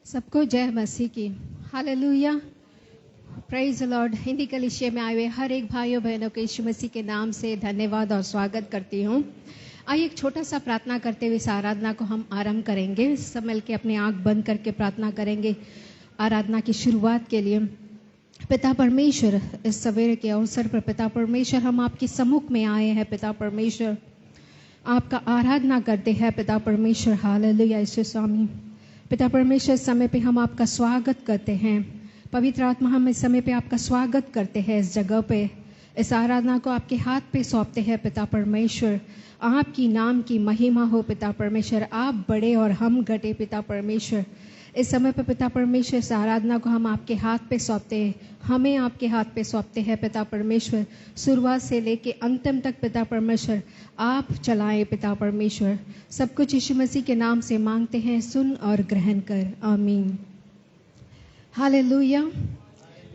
सबको जय मसीह की। Hallelujah, praise the Lord. Hindi कलीसिया में आए हुए हर एक भाइयों बहनों को यीशु मसीह के नाम से धन्यवाद और स्वागत करती हूँ। आइए एक छोटा सा प्रार्थना करते हुए इस आराधना को हम आरंभ करेंगे। सब मिल के अपनी आंख बंद करके प्रार्थना करेंगे आराधना की शुरुआत के लिए। पिता परमेश्वर, इस सवेरे के अवसर पर पिता परमेश्वर हम आपके सम्मुख में आए हैं। पिता परमेश्वर, आपका आराधना करते हैं पिता परमेश्वर। हालेलुया यीशु स्वामी। पिता परमेश्वर, इस समय पे हम आपका स्वागत करते हैं। पवित्र आत्मा, हम इस समय पे आपका स्वागत करते हैं इस जगह पे। इस आराधना को आपके हाथ पे सौंपते हैं पिता परमेश्वर। आपकी नाम की महिमा हो पिता परमेश्वर। आप बड़े और हम घटे पिता परमेश्वर। इस समय पे पिता परमेश्वर, इस आराधना को हम आपके हाथ पे सौंपते हैं। हमें आपके हाथ पे सौंपते हैं पिता परमेश्वर। शुरुआत से लेके अंतिम तक पिता परमेश्वर आप चलाएं पिता परमेश्वर। सब कुछ यीशु मसीह के नाम से मांगते हैं, सुन और ग्रहण कर, आमीन। Hallelujah,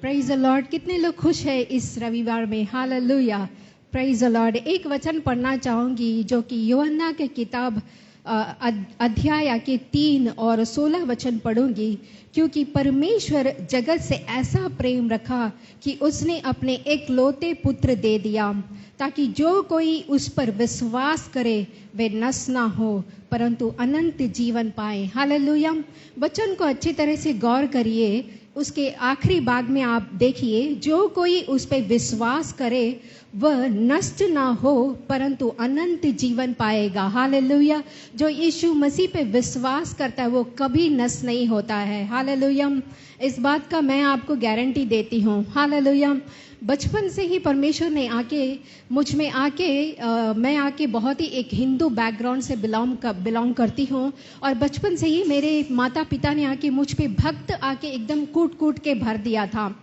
praise the Lord. कितने लोग खुश हैं इस रविवार में? Hallelujah, praise the Lord. एक वचन पढ़ना चाहूंगी जो कि यूहन्ना के किताब अध्याय के 3 और 16 वचन पढ़ूंगी। क्योंकि परमेश्वर जगत से ऐसा प्रेम रखा कि उसने अपने एकलौते पुत्र दे दिया, ताकि जो कोई उस पर विश्वास करे वे नष्ट ना हो परंतु अनंत जीवन पाए। हालेलुया। वचन को अच्छी तरह से गौर करिए। उसके आखिरी भाग में आप देखिए, जो कोई उस पर विश्वास करे वह नष्ट ना हो परंतु अनंत जीवन पाएगा। हालेलुया। जो यीशु मसीह पे विश्वास करता है वो कभी नष्ट नहीं होता है। हालेलुया। इस बात का मैं आपको गारंटी देती हूँ। हालेलुया। बचपन से ही परमेश्वर ने आके मुझ में मैं आके बहुत ही एक हिंदू बैकग्राउंड से बिलोंग करती हूँ। और बचपन से ही मेरे माता पिता ने आके मुझ पे भक्त आके एकदम कूट कूट के भर दिया था।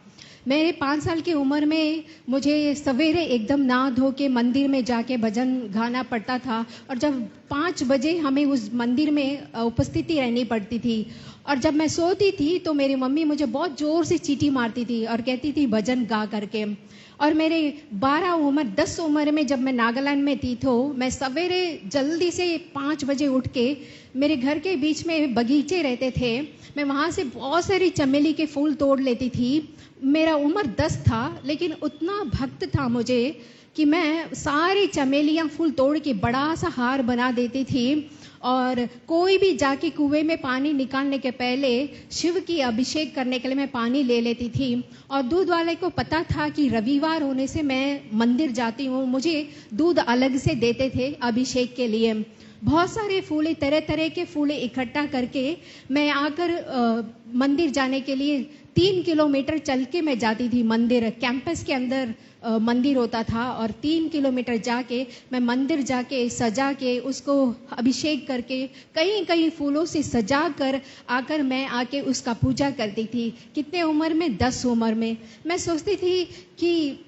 मेरे 5 साल की उम्र में मुझे सवेरे एकदम नहा धो के मंदिर में जाके भजन गाना पड़ता था। और जब 5 बजे हमें उस मंदिर में उपस्थिति रहनी पड़ती थी। और जब मैं सोती थी तो मेरी मम्मी मुझे बहुत जोर से चीटी मारती थी और कहती थी भजन गा करके। और मेरे 10 उम्र में जब मैं नागालैंड में थी तो मैं सवेरे जल्दी से 5 बजे उठ के, मेरे घर के बीच में बगीचे रहते थे, मैं वहाँ से बहुत सारी चमेली के फूल तोड़ लेती थी। मेरा उम्र 10 था लेकिन उतना भक्त था मुझे कि मैं सारी चमेलियाँ फूल तोड़ के बड़ा सा हार बना देती थी। और कोई भी जाके कुएं में पानी निकालने के पहले शिव की अभिषेक करने के लिए मैं पानी ले लेती थी। और दूध वाले को पता था कि रविवार होने से मैं मंदिर जाती हूँ, मुझे दूध अलग से देते थे अभिषेक के लिए। बहुत सारे फूले, तरह तरह के फूले इकट्ठा करके मैं आकर मंदिर जाने के लिए 3 किलोमीटर चल के मैं जाती थी मंदिर। कैंपस के अंदर मंदिर होता था और 3 किलोमीटर जाके मैं मंदिर जाके सजा के उसको अभिषेक करके कई कई फूलों से सजा कर आकर मैं आके उसका पूजा करती थी। कितने उम्र में? 10 उम्र में। मैं सोचती थी कि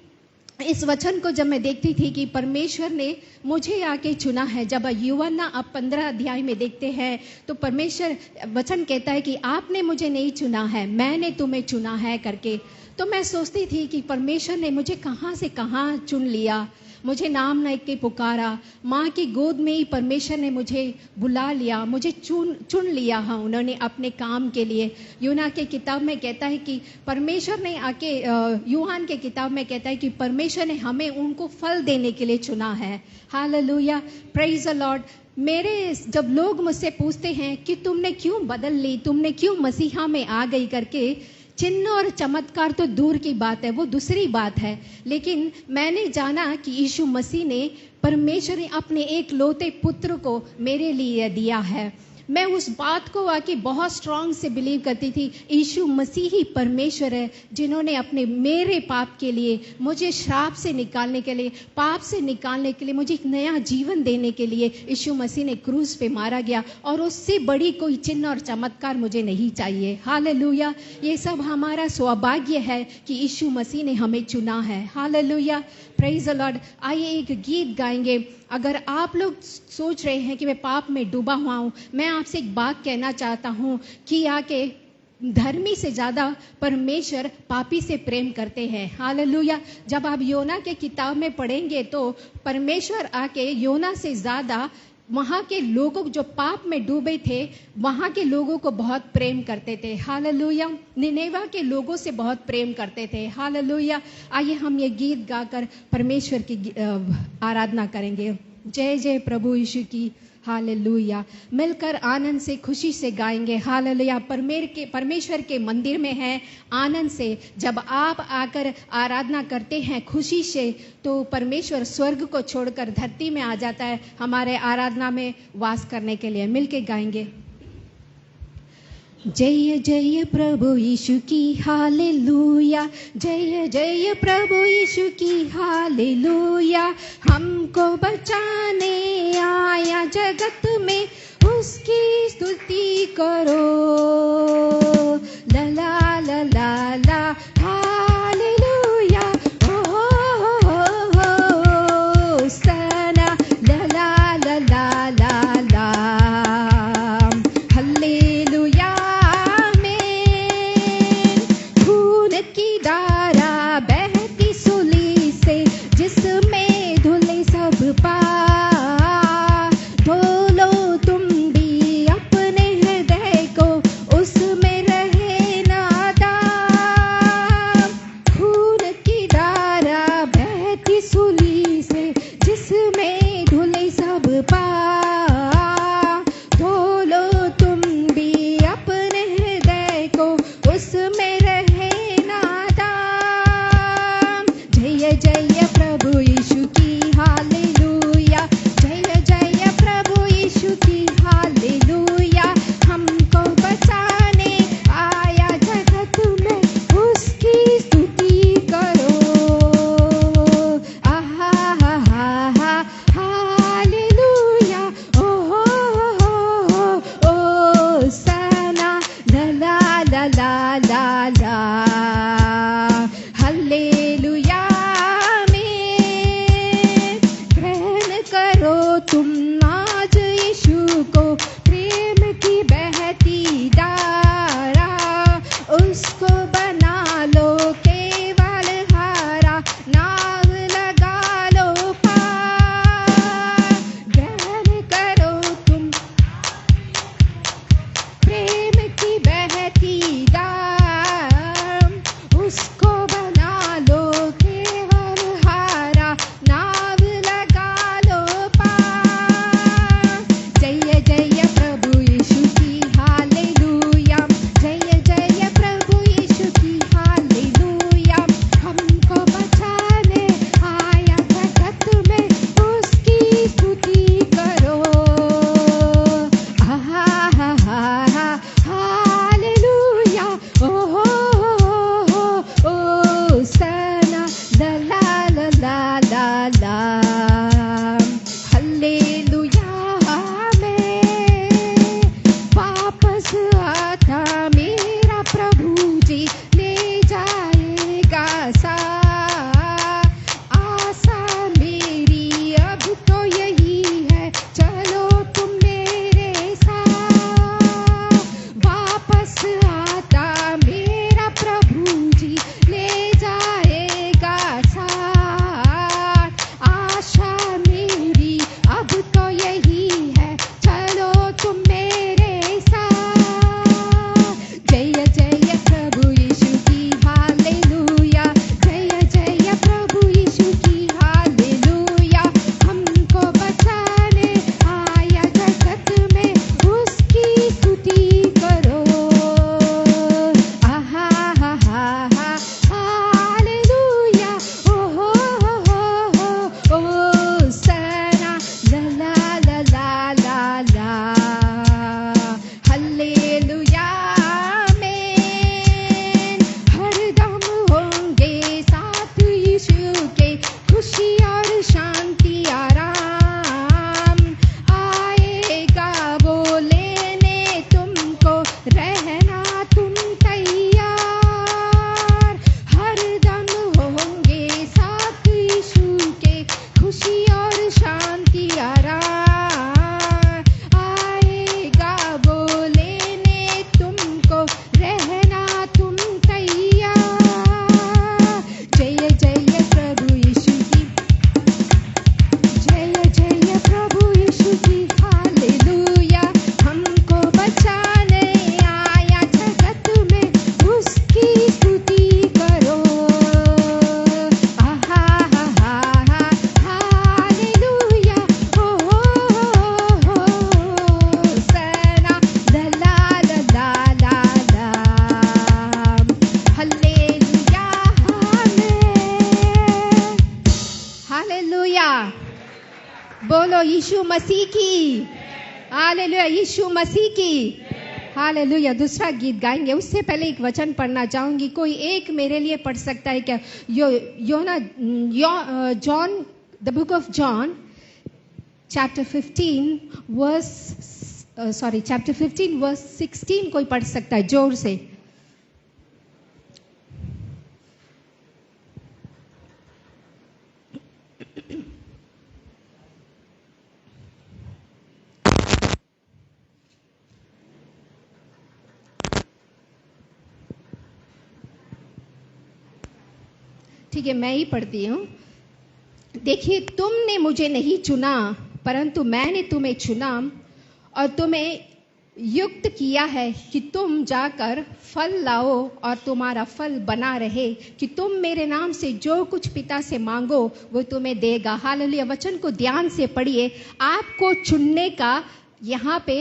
इस वचन को जब मैं देखती थी कि परमेश्वर ने मुझे आके चुना है। जब यूहन्ना आप 15 अध्याय में देखते हैं तो परमेश्वर वचन कहता है कि आपने मुझे नहीं चुना है, मैंने तुम्हें चुना है करके। तो मैं सोचती थी कि परमेश्वर ने मुझे कहाँ से कहाँ चुन लिया, मुझे नाम नहीं के पुकारा, माँ की गोद में ही परमेश्वर ने मुझे बुला लिया, मुझे चुन लिया है उन्होंने अपने काम के लिए। यूहन्ना के किताब में कहता है कि परमेश्वर ने आके यूहन्ना के किताब में कहता है कि परमेश्वर ने हमें उनको फल देने के लिए चुना है। Hallelujah, praise the Lord. मेरे जब लोग मुझसे पूछते हैं कि तुमने क्यों बदल ली, तुमने क्यों मसीहा में आ गई करके, चिन्ह और चमत्कार तो दूर की बात है, वो दूसरी बात है। लेकिन मैंने जाना कि यीशु मसीह ने, परमेश्वर ने अपने एकलौते पुत्र को मेरे लिए दिया है। मैं उस बात को आके बहुत स्ट्रांग से बिलीव करती थी। यीशु मसीह ही परमेश्वर है जिन्होंने अपने मेरे पाप के लिए, मुझे श्राप से निकालने के लिए, पाप से निकालने के लिए, मुझे एक नया जीवन देने के लिए यीशु मसीह ने क्रूस पे मारा गया। और उससे बड़ी कोई चिन्ह और चमत्कार मुझे नहीं चाहिए। हालेलुया। ये सब हमारा सौभाग्य है कि यीशु मसीह ने हमें चुना है। Hallelujah, praise the Lord. आइए एक गीत गाएंगे। अगर आप लोग सोच रहे हैं कि मैं पाप में डूबा हुआ हूँ, मैं आपसे एक बात कहना चाहता हूँ कि आके धर्मी से ज़्यादा परमेश्वर पापी से प्रेम करते हैं। हालेलुया। जब आप योना के किताब में पढ़ेंगे तो परमेश्वर आके योना से ज़्यादा वहाँ के लोगों जो पाप में डूबे थे, वहाँ के लोगों को बहुत प्रेम करते थे। हालेलुया। निनेवा के लोगों से बहुत प्रेम करते थे। हालेलुया। आइए हम ये गीत गाकर परमेश्वर की आराधना करेंगे। जय जय प्रभु यीशु की। हालेलुया। मिलकर आनंद से, खुशी से गाएंगे। हालेलुया। परमेश्वर के मंदिर में है आनंद से। जब आप आकर आराधना करते हैं खुशी से, तो परमेश्वर स्वर्ग को छोड़कर धरती में आ जाता है हमारे आराधना में वास करने के लिए। मिलके गाएंगे। जय जय प्रभु यीशु की। हालेलुया। जय जय प्रभु यीशु की। हालेलुया। हमको बचाने आया जगत में, उसकी स्तुति करो। ला ला ला ला ला। हालेलुया। ओ हो हो सना। ला ला ला ला ला ला। हालेलुया। की धारा बहती सुली से, जिसमें धुले सब पाप। ढोलो तुम भी अपने हृदय को, उसमें रहे नादान। मसीह की, हालेलुया, यीशु मसीह की, हालेलुया। दूसरा गीत गाएंगे, उससे पहले एक वचन पढ़ना चाहूंगी। कोई एक मेरे लिए पढ़ सकता है क्या? John, the book of John chapter 15 verse 16 कोई पढ़ सकता है जोर से? ठीक है, मैं ही पढ़ती हूँ। देखिए, तुमने मुझे नहीं चुना, परंतु मैंने तुम्हें चुना और तुम्हें युक्त किया है कि तुम जाकर फल लाओ और तुम्हारा फल बना रहे, कि तुम मेरे नाम से जो कुछ पिता से मांगो वो तुम्हें देगा। हालेलुया। वचन को ध्यान से पढ़िए। आपको चुनने का यहाँ पे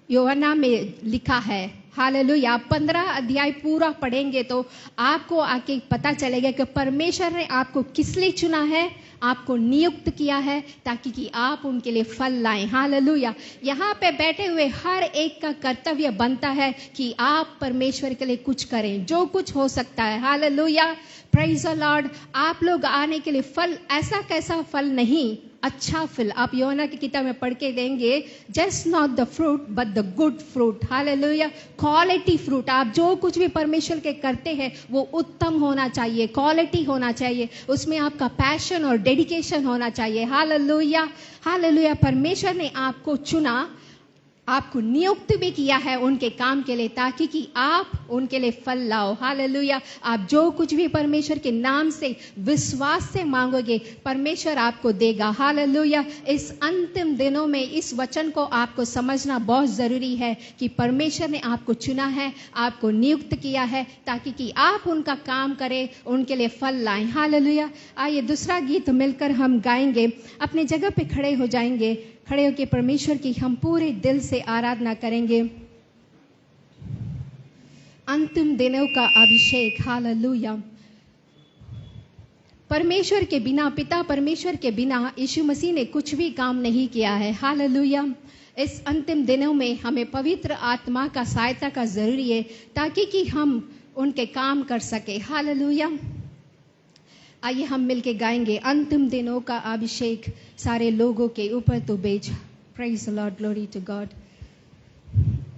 यूहन्ना में लिखा है। हालेलुया। 15 अध्याय पूरा पढ़ेंगे तो आपको आके पता चलेगा कि परमेश्वर ने आपको किस लिए चुना है, आपको नियुक्त किया है ताकि कि आप उनके लिए फल लाएं। हालेलुया। यहाँ पे बैठे हुए हर एक का कर्तव्य बनता है कि आप परमेश्वर के लिए कुछ करें, जो कुछ हो सकता है। Hallelujah, praise the Lord. आप लोग आने के लिए फल, ऐसा कैसा फल नहीं, अच्छा फल। आप यूहन्ना की किताब में पढ़ के देंगे, just not the fruit but the good fruit. Hallelujah, quality fruit. आप जो कुछ भी परमेश्वर के करते हैं वो उत्तम होना चाहिए, क्वालिटी होना चाहिए, उसमें आपका पैशन और डेडिकेशन होना चाहिए। Hallelujah, hallelujah. परमेश्वर ने आपको चुना, आपको नियुक्त भी किया है उनके काम के लिए ताकि कि आप उनके लिए फल लाओ। हालेलुया। आप जो कुछ भी परमेश्वर के नाम से विश्वास से मांगोगे परमेश्वर आपको देगा। हालेलुया। इस अंतिम दिनों में इस वचन को आपको समझना बहुत ज़रूरी है कि परमेश्वर ने आपको चुना है, आपको नियुक्त किया है ताकि कि आप उनका काम करें, उनके लिए फल लाएं। हालेलुया। आइए दूसरा गीत मिलकर हम गाएंगे। अपने जगह पे खड़े हो जाएंगे। खड़े होकर परमेश्वर की हम पूरे दिल से आराधना करेंगे। अंतिम दिनों का अभिषेक। हालेलुया। परमेश्वर के बिना, पिता परमेश्वर के बिना यीशु मसीह ने कुछ भी काम नहीं किया है। हालेलुया। इस अंतिम दिनों में हमें पवित्र आत्मा का सहायता का जरूरी है ताकि कि हम उनके काम कर सके। हालेलुया। आइए हम मिलके गाएंगे, अंतिम दिनों का अभिषेक सारे लोगों के ऊपर तो भेज। Praise the Lord, glory to God.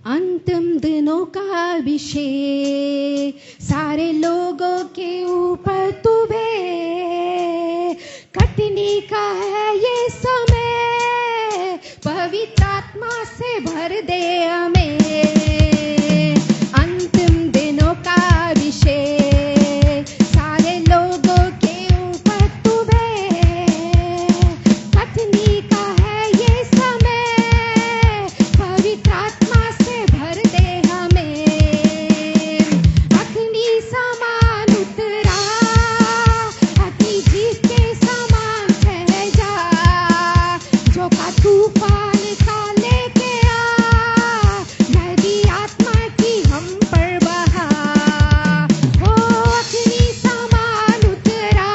अंतिम दिनों का अभिषेक सारे लोगों के ऊपर तू भेज। कटनी का है ये समय, पवित्र आत्मा से भर दे हमें। अंतिम दिनों का अभिषेक सारे लोगों के ऊपर तू भेज। कटनी का है ये समय, पवित्र आत्मा से भर दे हमें। अग्नि समान उतरा, अग्नि जीत के समान रह जा। जो का तूफान का लेके आ, नदी आत्मा की हम पर बहा। ओ अग्नि समान उतरा,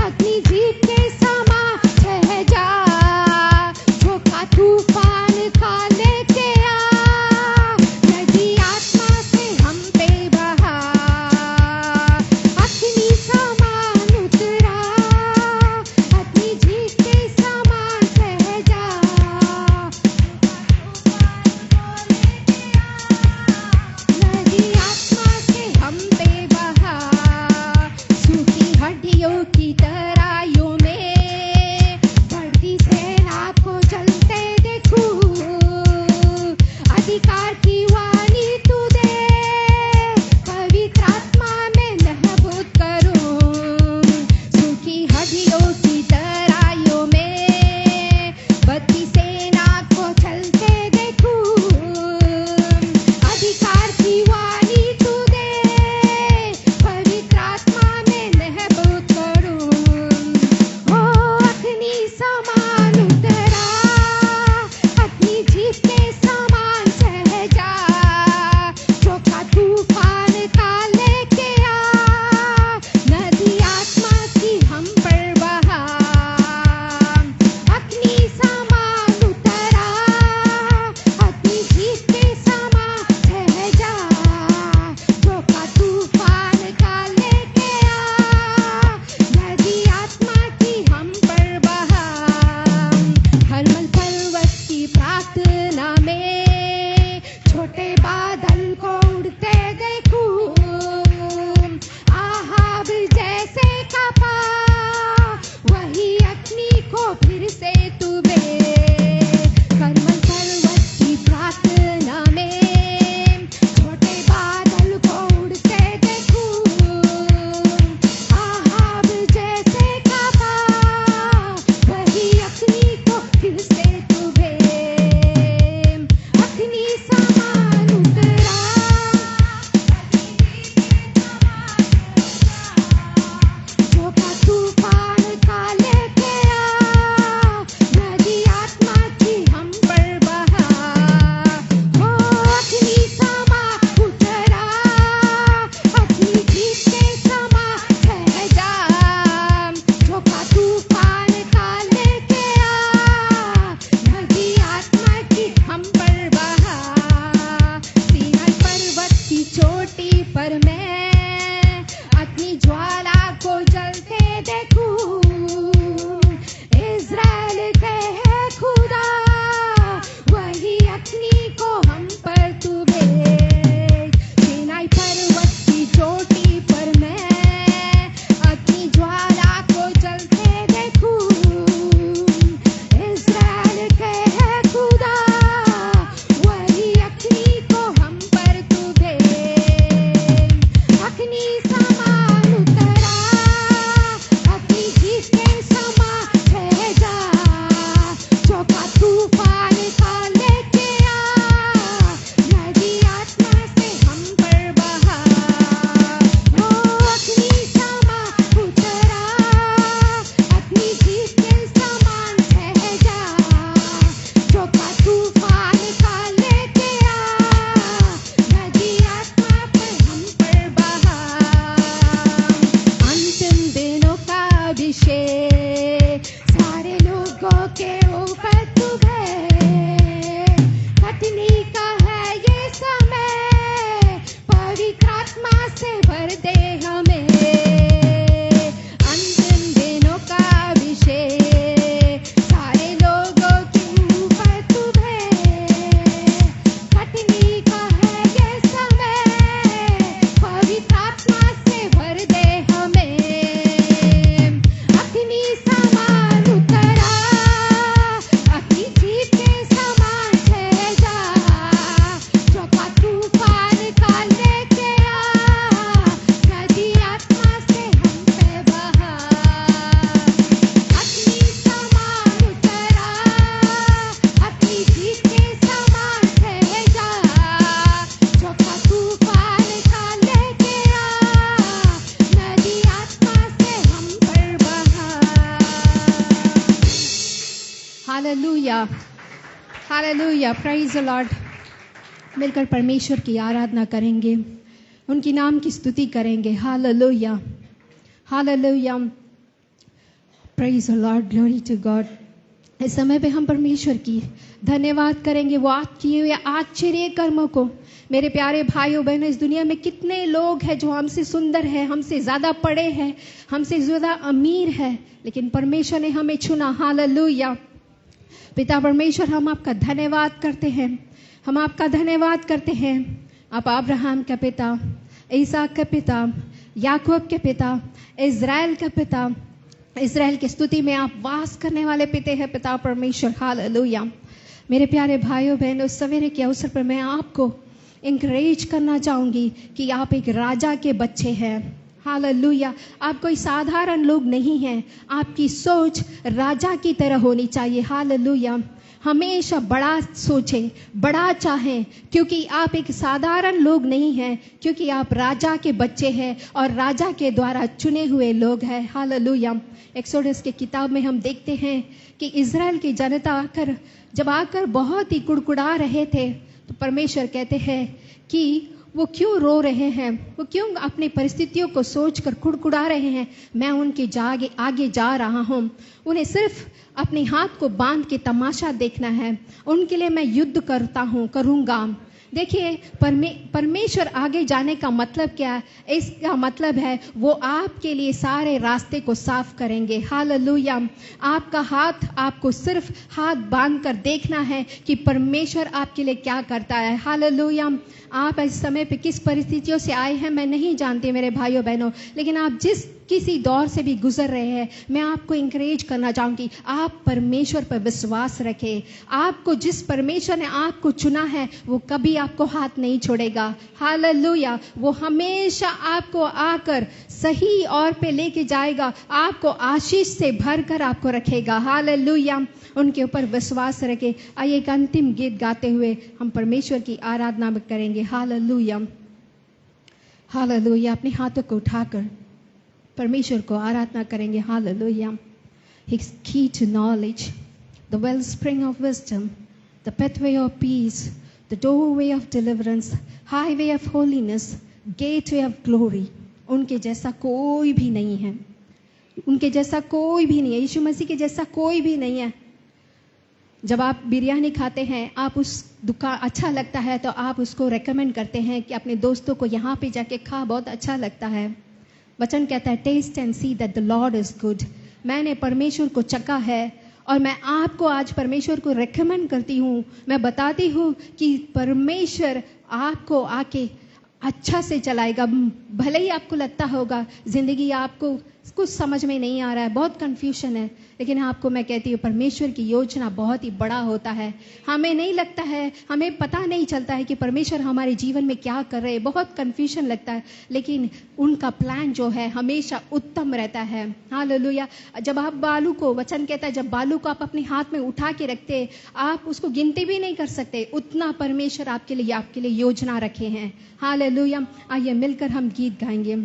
अग्नि जीत के समान रह जा। जो का तूफान का लेके आ, नदी आत्मा से हम पे बहा। अग्नि समान उतरा, अग्नि जीत के समान रह जा। नदी आत्मा से हम पे बहा। सूखी हड्डियों की तराइयों में बढ़ती सेना को चलते देखूं। अधिकार की वाणी तू दे, पवित्र आत्मा में महबूब करूं। सूखी हड्डियों की तराइयों में बढ़ती सेना को चलते देखूं। अधिकार की वाणी तू दे, पवित्र आत्मा में महबूब करूं। ओ अग्नि समान उतरा, अग्नि जीत के समान रह जा। बादल को उड़ते देखूं, आहाब जैसे कापा, वही अग्नि को फिर से तू करमल पर्वत की प्रार्थना में, छोटे बादल को उड़ते देखूं, आहाब जैसे कापा, वही अग्नि को फिर से तू अग्नि समान उतरा, जो का तूफान का लेके आ, नदी आत्मा की हम पर बहा, हो अग्नि समान उतरा, अग्नि जीत के समान बह जा, जो का तूफान का लेके आ, नदी आत्मा की हम पर बहा, सीनाई पर्वत की चोटी पर मैं अपनी ज्वाला को जलते देखूं, इज़राइल के है खुदा, वही अग्नि को हम पर तू भेज, सीनाई पर्वत की चोटी पर मैं अपनी ज्वाला को जलते देखूं, इज़राइल के है खुदा, वही अग्नि को हम पर तू भेज, अग्नि समान उतरा, अग्नि जीत के समान बह जा, जो का तूफान का लेके आ, नदी आत्मा से हम पर बहा, हो अग्नि समान उतरा, अग्नि जीत के समान बह जा, जो का तूफान का लेके आ, नदी आत्मा पे हम पर बहा, अंतिम दिनों का अभिषेक सारे लोगों के ऊपर तू भेज, कटनी का है ये समय, पवित्र आत्मा से भर दे हमें, अंतिम दिनों का अभिषेक सारे लोगों के ऊपर तू भेज, कटनी का है ये समय, पवित्र आत्मा से भर दे हमें, अग्नि समान उतरा, अग्नि जीत के समान बह जा, जो का तूफान का लेके आ, नदी आत्मा से हम पे बहा, अग्नि समान उतरा, अग्नि जीत के समान बह जा, जो का तूफान का लेके आ, नदी आत्मा से हम पर बहा। Hallelujah, hallelujah, praise the Lord. मिलकर परमेश्वर की आराधना करेंगे, उनकी नाम की स्तुति करेंगे। Hallelujah, hallelujah, praise the Lord, glory to God. इस समय पे हम परमेश्वर की धन्यवाद करेंगे वो आप किए हुए आश्चर्य कर्मों को। मेरे प्यारे भाइयों बहनों, इस दुनिया में कितने लोग हैं जो हमसे सुंदर है, हमसे ज़्यादा पढ़े हैं, हमसे ज़्यादा अमीर है, लेकिन परमेश्वर ने हमें चुना। हालेलुया। पिता परमेश्वर, हम आपका धन्यवाद करते हैं, हम आपका धन्यवाद करते हैं। आप अब्राहम का पिता, इसहाक का पिता, याकूब के पिता, इज़राइल का पिता, इज़राइल की स्तुति में आप वास करने वाले पिता हैं पिता परमेश्वर। हालेलुया। मेरे प्यारे भाइयों बहनों, सवेरे के अवसर पर मैं आपको इंकरेज करना चाहूँगी कि आप एक राजा के बच्चे हैं। हालेलुया। आप कोई साधारण लोग नहीं हैं, आपकी सोच राजा की तरह होनी चाहिए। हालेलुया। हमेशा बड़ा सोचें, बड़ा चाहें, क्योंकि आप एक साधारण लोग नहीं हैं, क्योंकि आप राजा के बच्चे हैं और राजा के द्वारा चुने हुए लोग हैं। हालेलुया। एक्सोडस के किताब में हम देखते हैं कि इज़राइल की जनता जब आकर बहुत ही कुड़कुड़ा रहे थे, तो परमेश्वर कहते हैं कि वो क्यों रो रहे हैं, वो क्यों अपनी परिस्थितियों को सोचकर कुड़कुड़ा रहे हैं। मैं उनके आगे जा रहा हूँ, उन्हें सिर्फ अपने हाथ को बांध के तमाशा देखना है। उनके लिए मैं युद्ध करूँगा, देखिए परमेश्वर आगे जाने का मतलब क्या है? इसका मतलब है वो आपके लिए सारे रास्ते को साफ करेंगे। हालेलुया। आपका हाथ, आपको सिर्फ हाथ बांध कर देखना है कि परमेश्वर आपके लिए क्या करता है। हालेलुया। आप इस समय पे किस परिस्थितियों से आए हैं मैं नहीं जानती मेरे भाइयों बहनों, लेकिन आप जिस किसी दौर से भी गुजर रहे हैं, मैं आपको इंकरेज करना चाहूंगी, आप परमेश्वर पर विश्वास रखें। आपको जिस परमेश्वर ने आपको चुना है वो कभी आपको हाथ नहीं छोड़ेगा। हालेलुया। वो हमेशा आपको आकर सही और पे लेके जाएगा, आपको आशीष से भरकर आपको रखेगा। हालेलुया। उनके ऊपर विश्वास रखें। आइए एक अंतिम गीत गाते हुए हम परमेश्वर की आराधना करेंगे। हालेलुया। हालेलुया। अपने हाथों को उठाकर परमेश्वर को आराधना करेंगे। Hallelujah. His key to knowledge, the wellspring of wisdom, the pathway of peace, the doorway of deliverance, highway of holiness, gateway of glory. उनके जैसा कोई भी नहीं है, उनके जैसा कोई भी नहीं है, यीशु मसीह के जैसा कोई भी नहीं है। जब आप बिरयानी खाते हैं, आप उस दुकान अच्छा लगता है तो आप उसको रेकमेंड करते हैं कि अपने दोस्तों को यहाँ पे जाके खा, बहुत अच्छा लगता है। वचन कहता है taste and see that the Lord is good. मैंने परमेश्वर को चखा है और मैं आपको आज परमेश्वर को रेकमेंड करती हूँ। मैं बताती हूँ कि परमेश्वर आपको आके अच्छा से चलाएगा। भले ही आपको लगता होगा जिंदगी आपको कुछ समझ में नहीं आ रहा है, बहुत कंफ्यूजन है, लेकिन आपको मैं कहती हूँ परमेश्वर की योजना बहुत ही बड़ा होता है। हमें नहीं लगता है, हमें पता नहीं चलता है कि परमेश्वर हमारे जीवन में क्या कर रहे हैं, बहुत कंफ्यूजन लगता है, लेकिन उनका प्लान जो है हमेशा उत्तम रहता है। हालेलुया। जब आप बालू को, वचन कहता है जब बालू को आप अपने हाथ में उठा के रखते, आप उसको गिनती भी नहीं कर सकते, उतना परमेश्वर आपके लिए योजना रखे हैं। हालेलुया। आइए मिलकर हम गीत गाएंगे।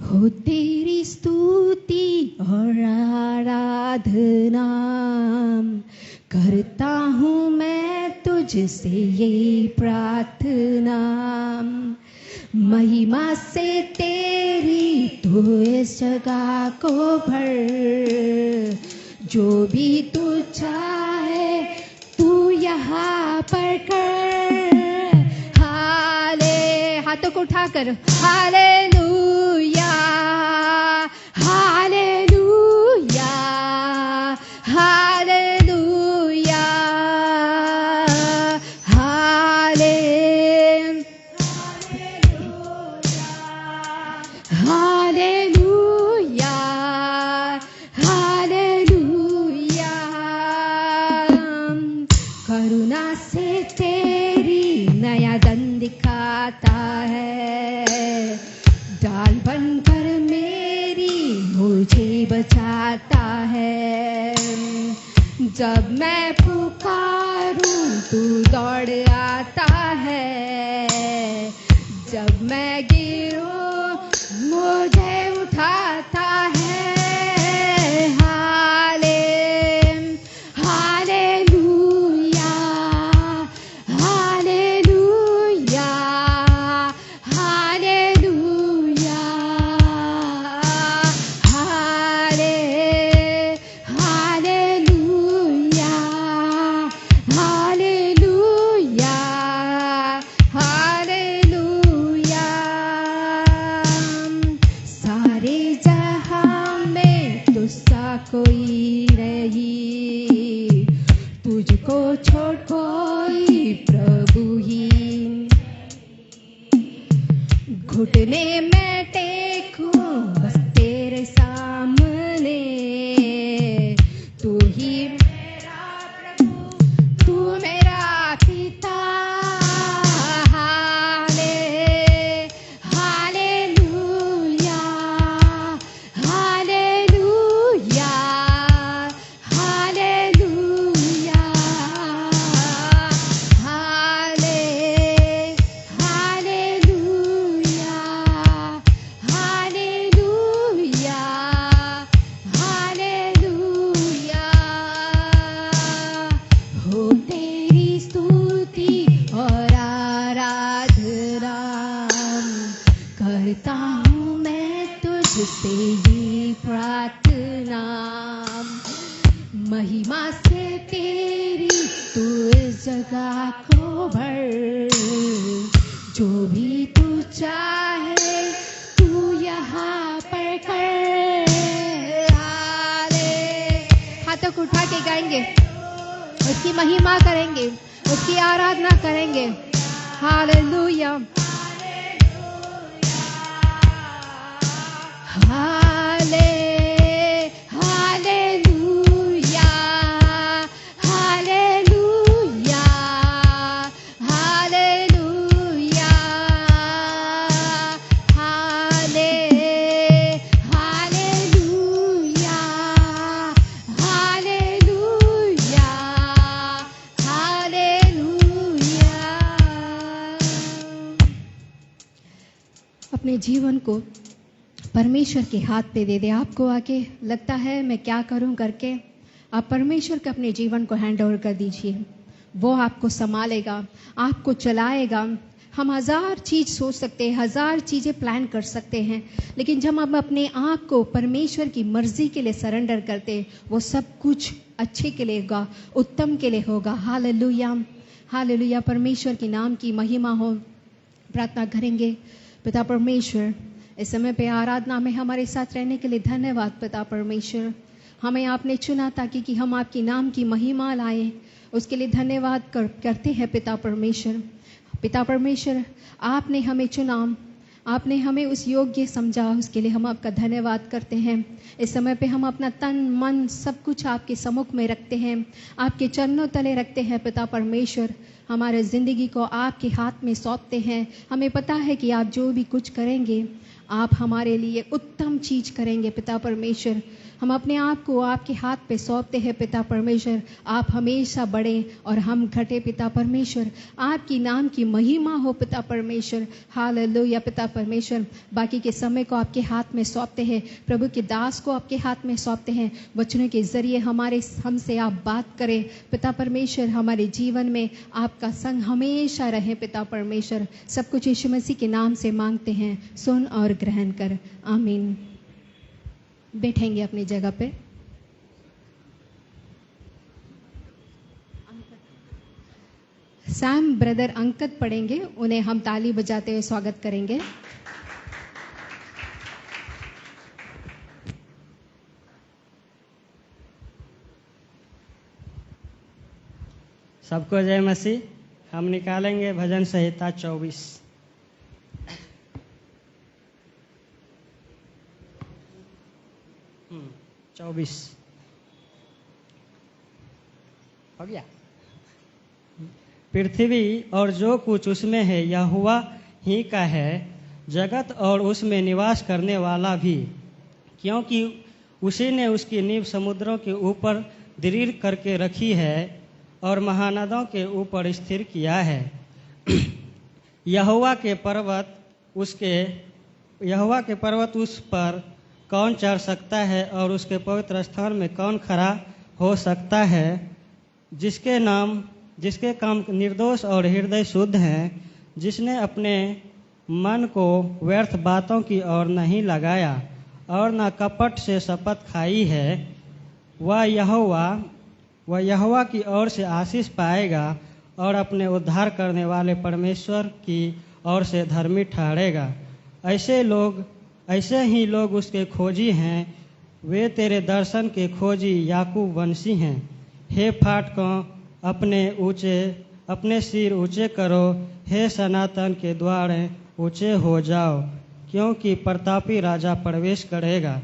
हो तेरी स्तुति और आराधना करता हूँ मैं तुझसे ये प्रार्थना, महिमा से तेरी तू इस जगह को भर, जो भी तू चाहे तू यहाँ पर कर। हाथों को उठाकर hallelujah, hallelujah, hallelujah, hallelujah, hallelujah. करुणा से तेरी नया दिन दिखाता है, डाल बनकर मेरी मुझे बचाता है। जब मैं पुकारूं तू दौड़ आता है, जब मैं गिरूं मुझे उठाता है। कोई नहीं तुझको छोड़ कोई प्रभु ही, घुटने में टेकूं बस तेरे सामने, तू ही मेरा प्रभु, तू मेरा पिता। महिमा से तेरी तू इस इस जगह को भर, जो भी तू चाहे तू यहाँ पर कर। हाथों को उठा के गाएंगे, उसकी महिमा करेंगे, उसकी आराधना करेंगे। हालेलुया, हाले हालेलुया, हालेलुया, हालेलुया, हाले हालेलुया, हालेलुया, हालेलुया। अपने जीवन को परमेश्वर के हाथ पे दे दे। आपको आके लगता है मैं क्या करूं करके, आप परमेश्वर के अपने जीवन को हैंड ओवर कर दीजिए। वो आपको संभालेगा, आपको चलाएगा। हम हजार चीज सोच सकते हैं, हजार चीजें प्लान कर सकते हैं, लेकिन जब हम अपने आप को परमेश्वर की मर्जी के लिए सरेंडर करते, वो सब कुछ अच्छे के लिए होगा, उत्तम के लिए होगा। Hallelujah, hallelujah. परमेश्वर के नाम की महिमा हो। प्रार्थना करेंगे। पिता परमेश्वर, इस समय पे आराधना में हमारे साथ रहने के लिए धन्यवाद। पिता परमेश्वर, हमें आपने चुना ताकि कि हम आपकी नाम की महिमा लाएं, उसके लिए धन्यवाद करते हैं। पिता परमेश्वर, पिता परमेश्वर, आपने हमें चुना, आपने हमें उस योग्य समझा, उसके लिए हम आपका धन्यवाद करते हैं। इस समय पे हम अपना तन मन सब कुछ आपके सम्मुख में रखते हैं, आपके चरणों तले रखते हैं। पिता परमेश्वर, हमारे ज़िंदगी को आपके हाथ में सौंपते हैं। हमें पता है कि आप जो भी कुछ करेंगे, आप हमारे लिए उत्तम चीज करेंगे। पिता परमेश्वर, हम अपने आप को आपके हाथ पे सौंपते हैं। पिता परमेश्वर, आप हमेशा बढ़े और हम घटे। पिता परमेश्वर, आपकी नाम की महिमा हो। पिता परमेश्वर, हालेलुया। पिता परमेश्वर, बाकी के समय को आपके हाथ में सौंपते हैं। प्रभु के दास को आपके हाथ में सौंपते हैं। वचनों के जरिए हमसे आप बात करें। पिता परमेश्वर, हमारे जीवन में आपका संग हमेशा रहे। पिता परमेश्वर, सब कुछ यीशु मसीह के नाम से मांगते हैं, सुन और ग्रहण कर। आमीन। बैठेंगे अपनी जगह पे। सैम ब्रदर अंकित पढ़ेंगे, उन्हें हम ताली बजाते हुए स्वागत करेंगे। सबको जय मसीह। हम निकालेंगे भजन संहिता 24। हो गया। पृथ्वी और जो कुछ उसमें है यहोवा ही का है, जगत और उसमें निवास करने वाला भी, क्योंकि उसी ने उसकी नींव समुद्रों के ऊपर दृढ़ करके रखी है और महानदों के ऊपर स्थिर किया है। यहोवा के पर्वत उस पर कौन चढ़ सकता है और उसके पवित्र स्थान में कौन खड़ा हो सकता है? जिसके काम निर्दोष और हृदय शुद्ध हैं, जिसने अपने मन को व्यर्थ बातों की ओर नहीं लगाया और न कपट से शपथ खाई है, वह यहोवा की ओर से आशीष पाएगा और अपने उद्धार करने वाले परमेश्वर की ओर से धर्मी ठहरेगा। ऐसे ही लोग उसके खोजी हैं, वे तेरे दर्शन के खोजी याकूब वंशी हैं। हे फाटकों, अपने सिर ऊंचे करो, हे सनातन के द्वार ऊंचे हो जाओ, क्योंकि प्रतापी राजा प्रवेश करेगा।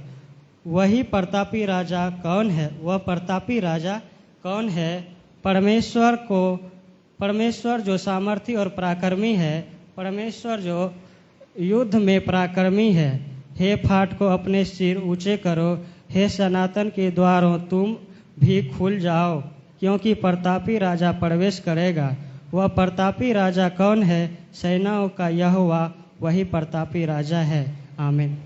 वही प्रतापी राजा कौन है? वह प्रतापी राजा कौन है? परमेश्वर जो सामर्थी और पराक्रमी है, परमेश्वर जो युद्ध में पराक्रमी है। हे फाटकों, अपने सिर ऊंचे करो, हे सनातन के द्वारों तुम भी खुल जाओ, क्योंकि प्रतापी राजा प्रवेश करेगा। वह प्रतापी राजा कौन है? सेनाओं का यहोवा वही प्रतापी राजा है। आमीन।